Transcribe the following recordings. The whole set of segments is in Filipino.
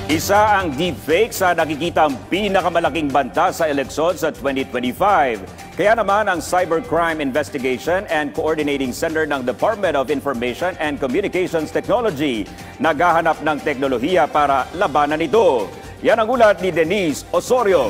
Isa ang deepfake sa nakikitang pinakamalaking banta sa eleksyon sa 2025. Kaya naman ang Cybercrime Investigation and Coordinating Center ng Department of Information and Communications Technology naghahanap ng teknolohiya para labanan ito. Yan ang ulat ni Denise Osorio.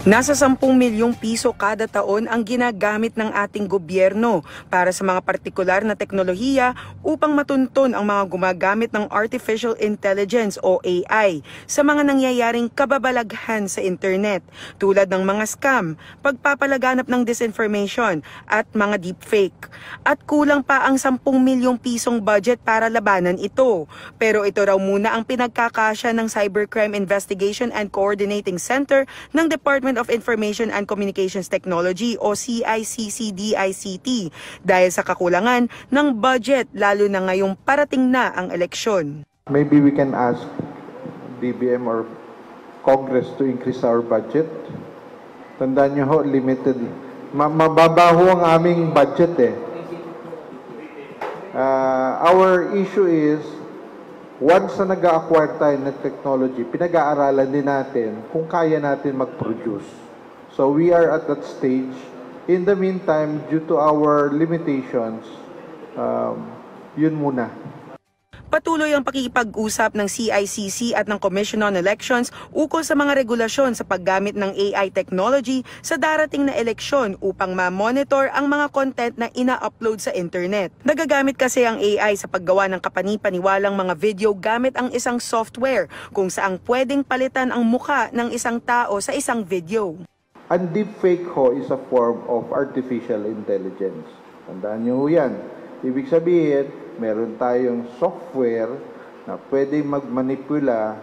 Nasa 10 milyong piso kada taon ang ginagamit ng ating gobyerno para sa mga partikular na teknolohiya upang matunton ang mga gumagamit ng Artificial Intelligence o AI sa mga nangyayaring kababalaghan sa internet tulad ng mga scam, pagpapalaganap ng disinformation at mga deepfake. At kulang pa ang 10 milyong pisong budget para labanan ito. Pero ito raw muna ang pinagkakasya ng Cybercrime Investigation and Coordinating Center ng Department of Information and Communications Technology o CICC-DICT dahil sa kakulangan ng budget lalo na ngayong parating na ang eleksyon. Maybe we can ask DBM or Congress to increase our budget. Tandaan nyo ho, limited. Mababaho ang aming budget eh. Our issue is once na nag-acquire tayo ng technology, pinag-aaralan din natin kung kaya natin mag-produce. So we are at that stage. In the meantime, due to our limitations, yun muna. Patuloy ang pakikipag-usap ng CICC at ng Commission on Elections ukol sa mga regulasyon sa paggamit ng AI technology sa darating na eleksyon upang ma-monitor ang mga content na ina-upload sa internet. Nagagamit kasi ang AI sa paggawa ng kapani-paniwalang mga video gamit ang isang software kung saang pwedeng palitan ang muka ng isang tao sa isang video. Ang deepfake ho is a form of artificial intelligence. Tandaan nyo yan. Ibig sabihin, meron tayong software na pwede magmanipula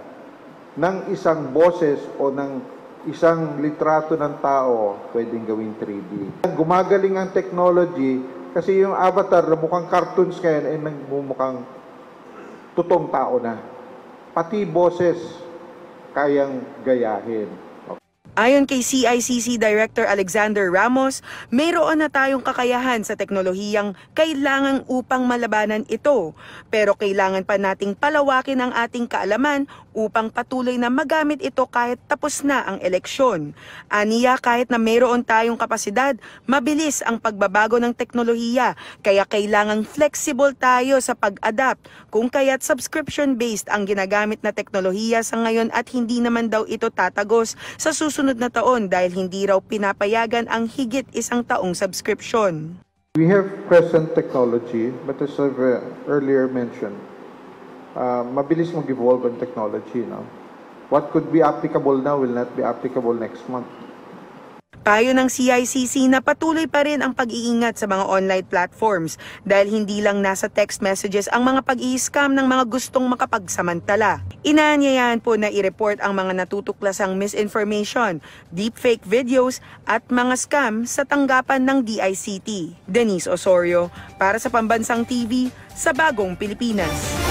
ng isang boses o ng isang litrato ng tao, pwedeng gawing 3D. Gumagaling ang technology kasi yung avatar na mukhang cartoons ngayon ay nagmumukhang totoong tao na. Pati boses kayang gayahin. Ayon kay CICC Director Alexander Ramos, mayroon na tayong kakayahan sa teknolohiyang kailangan upang malabanan ito. Pero kailangan pa nating palawakin ang ating kaalaman upang patuloy na magamit ito kahit tapos na ang eleksyon. Aniya, kahit na mayroon tayong kapasidad, mabilis ang pagbabago ng teknolohiya, kaya kailangang flexible tayo sa pag-adapt. Kung kaya't subscription-based ang ginagamit na teknolohiya sa ngayon at hindi naman daw ito tatagos sa susunod na taon dahil hindi raw pinapayagan ang higit 1 taong subscription. We have present technology, but as I've earlier mentioned, mabilis mag-evolve ang technology. No? What could be applicable now will not be applicable next month. Payo ng CICC na patuloy pa rin ang pag-iingat sa mga online platforms dahil hindi lang nasa text messages ang mga pag-i-scam ng mga gustong makapagsamantala. Inaanyayahan po na i-report ang mga natutuklasang misinformation, deepfake videos at mga scam sa tanggapan ng DICT. Denise Osorio para sa Pambansang TV sa Bagong Pilipinas.